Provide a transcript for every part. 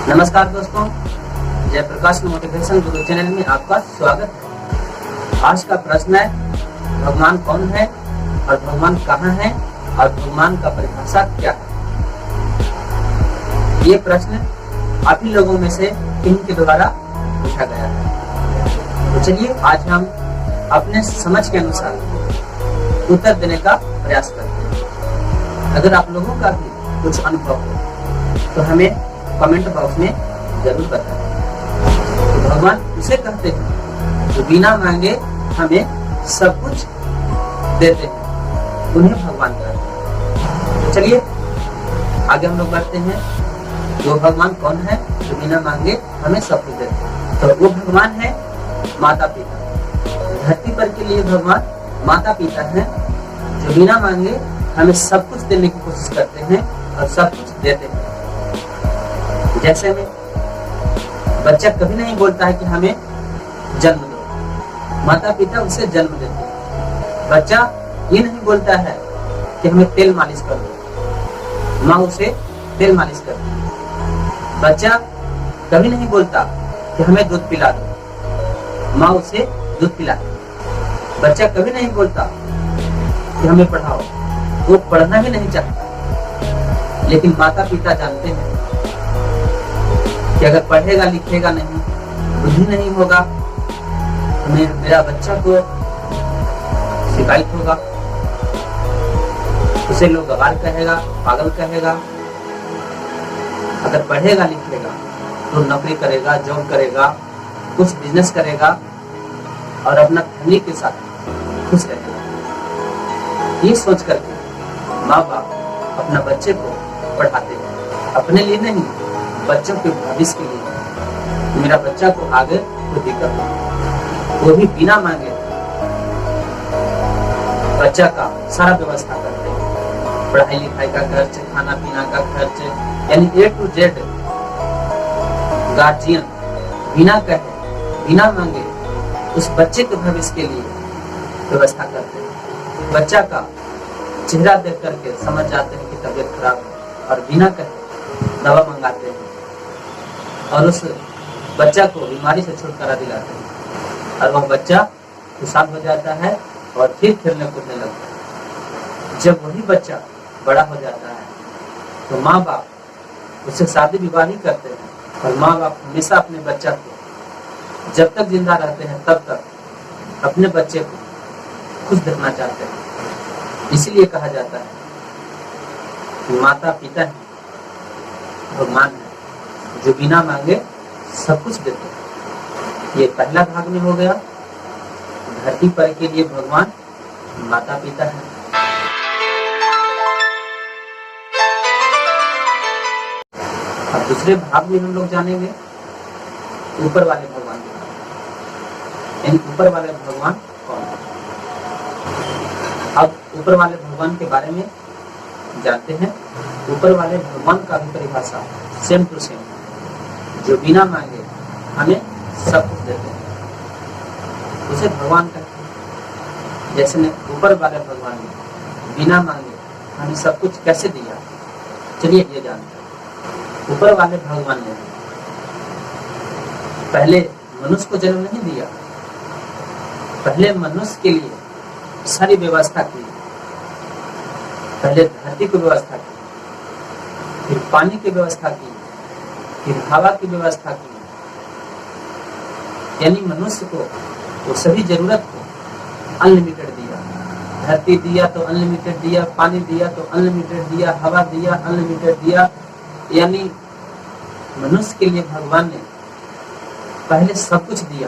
नमस्कार दोस्तों, जयप्रकाश मोटिवेशन गुरु चैनल में आपका स्वागत है। आज का प्रश्न है, भगवान कौन है और भगवान कहाँ है और भगवान का परिभाषा क्या है। ये प्रश्न आप ही लोगों में से किन्हीं के द्वारा पूछा गया है। तो चलिए आज हम अपने समझ के अनुसार उत्तर देने का प्रयास करते हैं। अगर आप लोगों का भी कुछ अनुभव हो तो हमें कमेंट बॉक्स में जरूर बताएं। तो भगवान उसे कहते हैं जो बिना मांगे हमें सब कुछ देते हैं, उन्हें भगवान कहते हैं। तो चलिए आगे हम लोग बढ़ते हैं। वो भगवान कौन है जो बिना मांगे हमें सब कुछ देते हैं? तो वो भगवान है माता पिता। धरती पर के लिए भगवान माता पिता है जो बिना मांगे हमें सब कुछ देने की कोशिश करते हैं और सब कुछ देते हैं। जैसे में बच्चा कभी नहीं बोलता है कि हमें जन्म दो, माता पिता उसे जन्म देते हैं। बच्चा ये नहीं बोलता है कि हमें तेल मालिश कर दो, माँ उसे तेल मालिश करती है। बच्चा कभी नहीं बोलता कि हमें दूध पिला दो, माँ उसे दूध पिलाती है। बच्चा कभी नहीं बोलता कि हमें पढ़ाओ, वो पढ़ना भी नहीं चाहता, लेकिन माता पिता जानते हैं कि अगर पढ़ेगा लिखेगा नहीं, बुद्धि नहीं होगा तो मेरा बच्चा को शिकायत होगा, उसे लोग गवार कहेगा, पागल कहेगा। अगर पढ़ेगा लिखेगा तो नौकरी करेगा, जॉब करेगा, कुछ बिजनेस करेगा और अपना फैमिली के साथ खुश रहेगा। ये सोच करके माँ बाप अपना बच्चे को पढ़ाते हैं, अपने लिए नहीं, बच्चों के भविष्य के लिए। मेरा बच्चा को आगे कोई दिक्कत हो, वो भी बिना मांगे बच्चा का सारा व्यवस्था करते हैं। पढ़ाई लिखाई का खर्च, खाना पीना का खर्च, यानी A to Z गार्जियन बिना कहे बिना मांगे उस बच्चे के भविष्य के लिए व्यवस्था करते हैं। बच्चा का चेहरा देख करके समझ जाते हैं कि तबीयत खराब है और बिना कहे दवा मंगाते हैं और उस बच्चा को बीमारी से छुटकारा दिलाते हैं और वह बच्चा खुशहाल हो जाता है और फिर खेलने कूदने लगता है। जब वही बच्चा बड़ा हो जाता है तो माँ बाप उससे शादी विवाह ही करते हैं और माँ बाप हमेशा अपने बच्चा को जब तक जिंदा रहते हैं तब तक अपने बच्चे को खुश देखना चाहते हैं। इसीलिए कहा जाता है कि माता पिता ही भगवान है जो बिना मांगे सब कुछ देते हैं। ये पहला भाग में हो गया। धरती पर के लिए भगवान माता पिता है। अब दूसरे भाग में हम लोग जानेंगे ऊपर वाले भगवान के बारे में। ऊपर वाले भगवान कौन है? अब ऊपर वाले भगवान के बारे में जानते हैं। ऊपर वाले भगवान का भी परिभाषा सेम टू सेम, जो बिना मांगे हमें सब कुछ देते हैं, उसे भगवान कहते हैं। जैसे ने ऊपर वाले भगवान ने बिना मांगे हमें सब कुछ कैसे दिया, चलिए ये जानते हैं। ऊपर वाले भगवान ने पहले मनुष्य को जन्म नहीं दिया, पहले मनुष्य के लिए सारी व्यवस्था की। पहले धरती की व्यवस्था की, फिर पानी की व्यवस्था की, फिर हवा की व्यवस्था की। यानी मनुष्य को वो सभी जरूरत को अनलिमिटेड दिया। धरती दिया तो अनलिमिटेड दिया, पानी दिया तो अनलिमिटेड दिया, हवा दिया अनलिमिटेड दिया। यानी मनुष्य के लिए भगवान ने पहले सब कुछ दिया।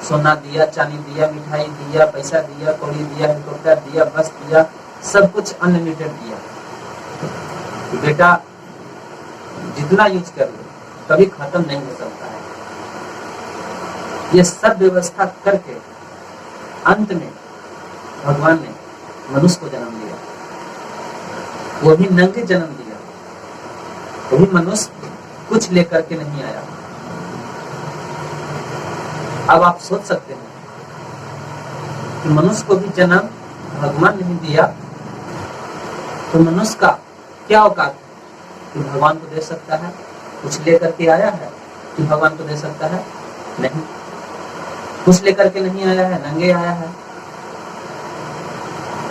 सोना दिया, चांदी दिया, मिठाई दिया, पैसा दिया, कौड़ी दिया, हेलीकॉप्टर दिया, बस दिया, सब कुछ अनलिमिटेड दिया। बेटा जितना यूज कर लो कभी खत्म नहीं हो सकता है। ये सब व्यवस्था करके अंत में भगवान ने मनुष्य को जन्म दिया, वो भी नंगे जन्म दिया। वो भी मनुष्य कुछ लेकर के नहीं आया। अब आप सोच सकते हैं कि मनुष्य को भी जन्म भगवान नहीं दिया तो मनुष्य का क्या औकात है कि भगवान को दे सकता है? कुछ लेकर के आया है कि भगवान को दे सकता है? नहीं। कुछ लेकर के नहीं आया है, नंगे आया है,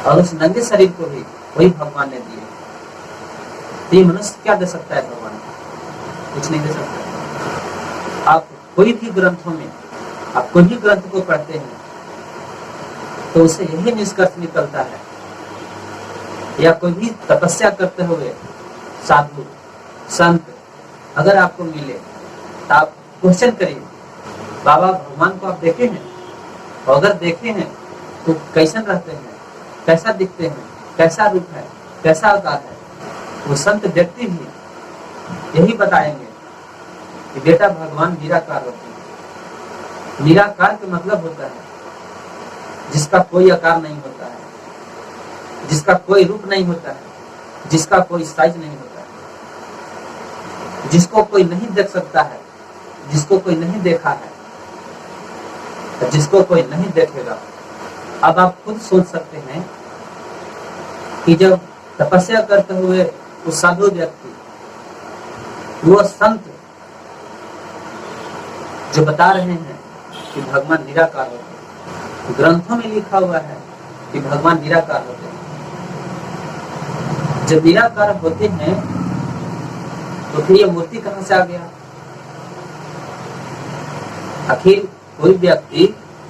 और उस नंगे शरीर को भी वही भगवान ने दिए। तो ये मनुष्य क्या दे सकता है भगवान को? कुछ नहीं दे सकता। आप कोई भी ग्रंथों में, आप कोई भी ग्रंथ को पढ़ते हैं तो उसे यही निष्कर्ष निकलता है, या कोई भी तपस्या करते हुए साधु संत अगर आपको मिले तो आप क्वेश्चन करिए, बाबा भगवान को आप देखे हैं? और अगर देखे हैं तो कैसन रहते हैं, कैसा दिखते हैं, कैसा रूप है, कैसा आकार है? वो संत व्यक्ति भी यही बताएंगे कि बेटा भगवान निराकार होते हैं। निराकार का मतलब होता है जिसका कोई आकार नहीं होता है, जिसका कोई रूप नहीं होता है, जिसका कोई साइज नहीं होता है, जिसको कोई नहीं देख सकता है, जिसको कोई नहीं देखा है, जिसको कोई नहीं देखेगा। अब आप खुद सोच सकते हैं कि जब तपस्या करते हुए उस साधु व्यक्ति, वो संत जो बता रहे हैं कि भगवान निराकार होते हैं, ग्रंथों में लिखा हुआ है कि भगवान निराकार होते हैं। जब निराकार होते हैं तो फिर ये मूर्ति कहां से आ गया? आखिर कोई व्यक्ति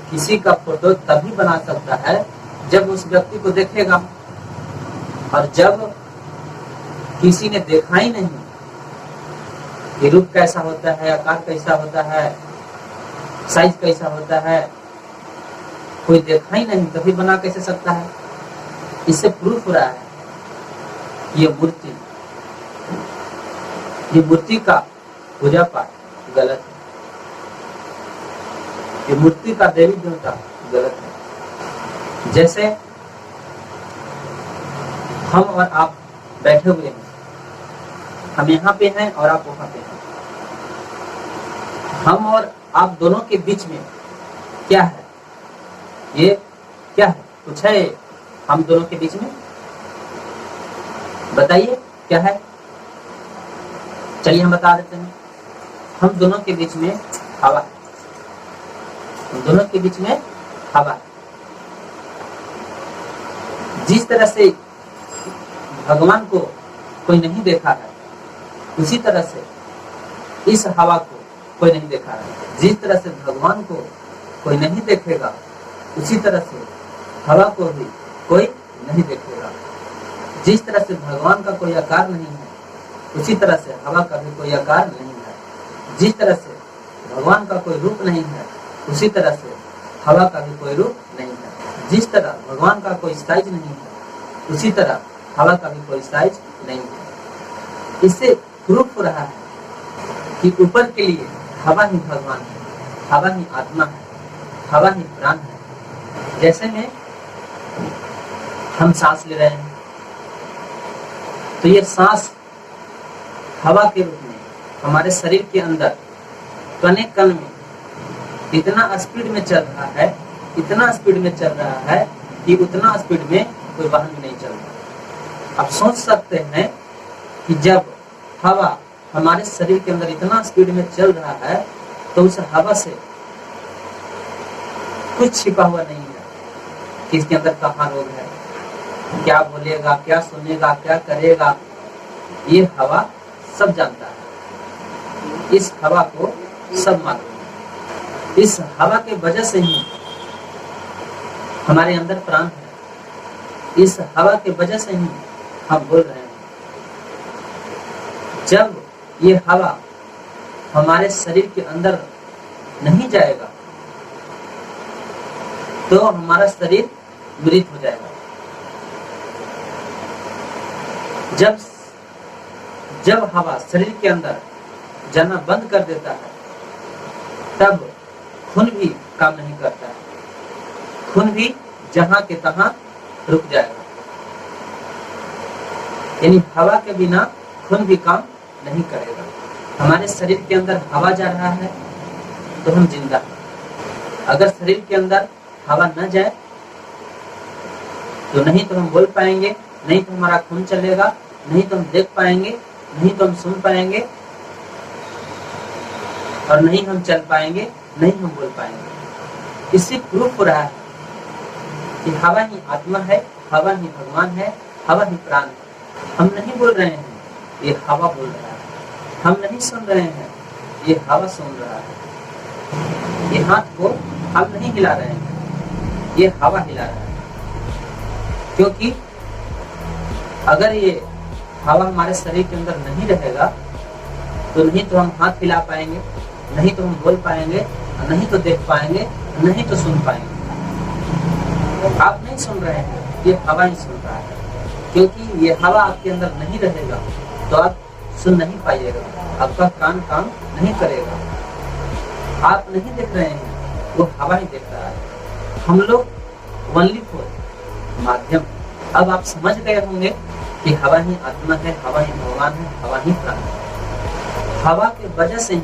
किसी का फोटो तभी बना सकता है जब उस व्यक्ति को देखेगा, और जब किसी ने देखा ही नहीं कि रूप कैसा होता है, आकार कैसा होता है, साइज कैसा होता है, कोई देखा ही नहीं, तभी बना कैसे सकता है? इससे प्रूफ हो रहा है ये मूर्ति का पूजा पाठ गलत है, ये मूर्ति का देवी देवता गलत है। जैसे हम और आप बैठे हुए हैं, हम यहाँ पे हैं और आप वहां पे हैं, हम और आप दोनों के बीच में क्या है? ये क्या है? कुछ है हम दोनों के बीच में? बताइए क्या है? चलिए हम बता देते हैं। हम दोनों के बीच में हवा है, हम दोनों के बीच में हवा है। जिस तरह से भगवान को कोई नहीं देखा है, उसी तरह से इस हवा को कोई नहीं देखा है। जिस तरह से भगवान को कोई नहीं देखेगा, उसी तरह से हवा को भी कोई नहीं देखेगा। जिस तरह से भगवान का कोई आकार नहीं है, उसी तरह से हवा का भी कोई आकार नहीं है। जिस तरह से भगवान का कोई रूप नहीं है, उसी तरह से हवा का भी कोई रूप नहीं है। जिस तरह भगवान का कोई साइज नहीं है, उसी तरह हवा का भी कोई साइज नहीं है। इससे प्रूफ हो रहा है कि ऊपर के लिए हवा ही भगवान है, हवा ही आत्मा है, हवा ही प्राण है। जैसे में हम सांस ले रहे हैं तो ये सांस हवा के रूप में हमारे शरीर के अंदर कण कण में इतना स्पीड में चल रहा है, इतना स्पीड में चल रहा है कि उतना स्पीड में कोई वाहन भी नहीं चल रहा। आप सोच सकते हैं कि जब हवा हमारे शरीर के अंदर इतना स्पीड में चल रहा है तो उस हवा से कुछ छिपा हुआ नहीं है कि इसके अंदर कहाँ रोग है, क्या बोलेगा, क्या सुनेगा, क्या करेगा, ये हवा सब जानता है। इस हवा को सब मालूम है। इस हवा के वजह से ही हमारे अंदर प्राण है। इस हवा के वजह से ही हम बोल रहे हैं। जब ये हवा हमारे शरीर के अंदर नहीं जाएगा तो हमारा शरीर मृत हो जाएगा। जब हवा शरीर के अंदर जाना बंद कर देता है तब खून भी काम नहीं करता है। खून भी जहां के तहां रुक जाएगा। यानी हवा के बिना खून भी काम नहीं करेगा। हमारे शरीर के अंदर हवा जा रहा है तो हम जिंदा हैं। अगर शरीर के अंदर हवा न जाए तो नहीं तो हम बोल पाएंगे, नहीं तो हमारा खून चलेगा, नहीं तो हम देख पाएंगे, नहीं तो हम सुन पाएंगे, और नहीं हम चल पाएंगे, नहीं हम बोल पाएंगे। इससे प्रूफ हो रहा है कि हवा ही आत्मा है, हवा ही भगवान है, हवा ही प्राण है। हम नहीं बोल रहे हैं, ये हवा बोल रहा है। हम नहीं सुन रहे हैं, ये हवा सुन रहा है। ये हाथ को हम नहीं हिला रहे हैं, ये हवा हिला रहा है। क्योंकि अगर ये हवा हमारे शरीर के अंदर नहीं रहेगा तो नहीं तो हम हाथ हिला पाएंगे, नहीं तो हम बोल पाएंगे, नहीं तो देख पाएंगे, नहीं तो सुन पाएंगे। आप नहीं सुन रहे हैं, ये हवा ही सुन रहा है। क्योंकि ये हवा आपके अंदर नहीं रहेगा तो आप सुन नहीं पाइएगा, आपका कान काम नहीं करेगा। आप नहीं देख रहे हैं, वो हवा ही देख रहा है। हम लोग ओनली फॉर माध्यम। अब आप समझ गए होंगे कि हवा ही आत्मा है, हवा ही भगवान है, हवा ही प्राण है। हवा के वजह से ही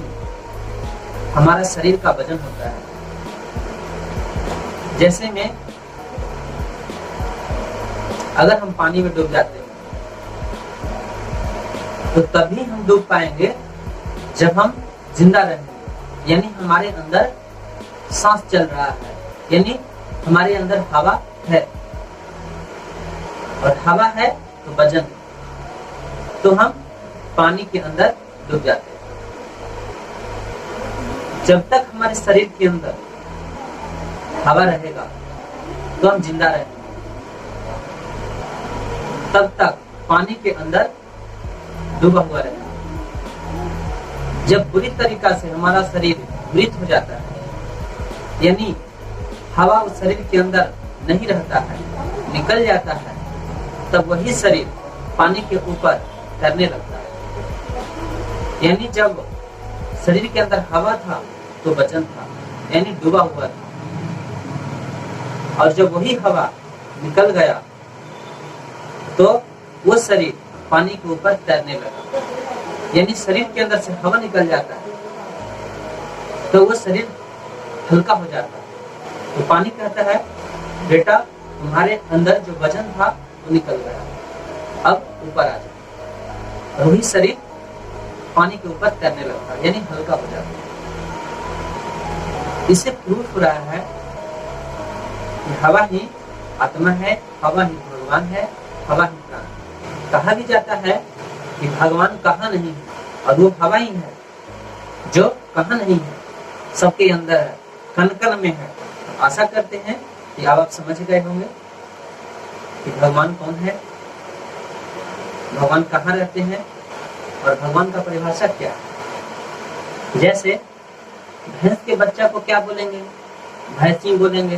हमारा शरीर का वजन होता है। जैसे में अगर हम पानी में डूब जाते हैं तो तभी हम डूब पाएंगे जब हम जिंदा रहेंगे, यानी हमारे अंदर सांस चल रहा है, यानी हमारे अंदर हवा है। और हवा है तो वजन, तो हम पानी के अंदर डूब जाते हैं। जब तक हमारे शरीर के अंदर हवा रहेगा तो हम जिंदा रहेंगे, तब तक पानी के अंदर डूबा हुआ रहेगा। जब बुरी तरीका से हमारा शरीर मृत हो जाता है, यानी हवा उस शरीर के अंदर नहीं रहता है, निकल जाता है, तब वही शरीर पानी के ऊपर तैरने लगता है। यानी जब शरीर के अंदर हवा था तो वजन था, यानी डूबा हुआ था। और जब वही हवा निकल गया तो वो शरीर पानी के ऊपर तैरने लगा। यानी शरीर के अंदर से हवा निकल जाता है तो वो शरीर हल्का हो जाता है। तो पानी कहता है, बेटा तुम्हारे अंदर जो वजन था वो निकल गया, अब ऊपर आ जाओ। और वही शरीर पानी के ऊपर तैरने लगता है, यानी हल्का हो जाता है। इससे प्रूफ हो रहा है कि हवा ही आत्मा है, हवा ही भगवान है, हवा ही प्राण। कहा भी जाता है कि भगवान कहाँ नहीं है, और वो हवा ही है जो कहाँ नहीं है, सबके अंदर है, कण कण में है। आशा करते हैं कि आप समझ गए होंगे कि भगवान कौन है, भगवान कहाँ रहते हैं और भगवान का परिभाषा क्या है। जैसे भैंस के बच्चा को क्या बोलेंगे, भैंसी बोलेंगे।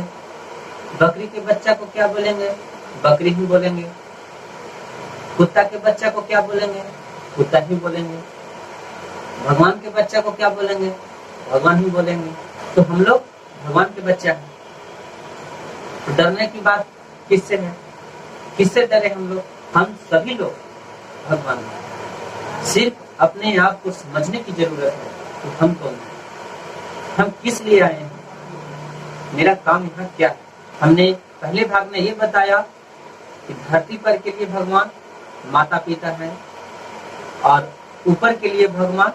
बकरी के बच्चा को क्या बोलेंगे, बकरी ही बोलेंगे। कुत्ता के बच्चा को क्या बोलेंगे, कुत्ता ही बोलेंगे। भगवान के बच्चा को क्या बोलेंगे, भगवान ही बोलेंगे। तो हम लोग भगवान के बच्चा हैं। तो डरने की बात किससे है, किससे डरे हम लोग? हम सभी लोग भगवान हैं। सिर्फ अपने आप को समझने की जरूरत है कि हम कौन हैं, हम किस लिए आए हैं, मेरा काम यहाँ क्या है। हमने पहले भाग में ये बताया कि धरती पर के लिए भगवान माता पिता है और ऊपर के लिए भगवान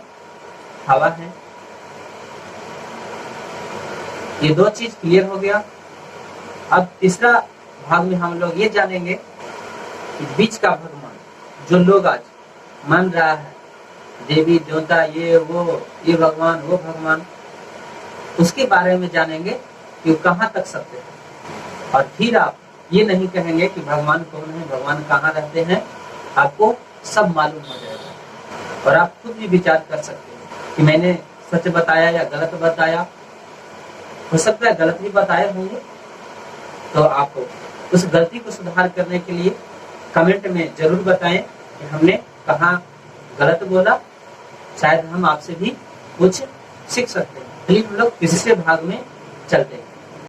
हवा है। ये दो चीज क्लियर हो गया। अब तीसरा भाग में हम लोग ये जानेंगे कि बीच का भगवान जो लोग आज मान रहा है, देवी देवता ये वो, ये भगवान वो भगवान, उसके बारे में जानेंगे कि वो कहाँ तक सत्य है। और फिर आप ये नहीं कहेंगे कि भगवान कौन है, भगवान कहाँ रहते हैं, आपको सब मालूम हो जाएगा। और आप खुद भी विचार कर सकते हैं कि मैंने सच बताया या गलत बताया। हो सकता है गलत भी बताए होंगे, तो आप उस गलती को सुधार करने के लिए कमेंट में जरूर बताएं कि हमने कहाँ गलत बोला। शायद हम आपसे भी कुछ सीख सकते हैं। चलिए हम लोग तीसरे भाग में चलते हैं।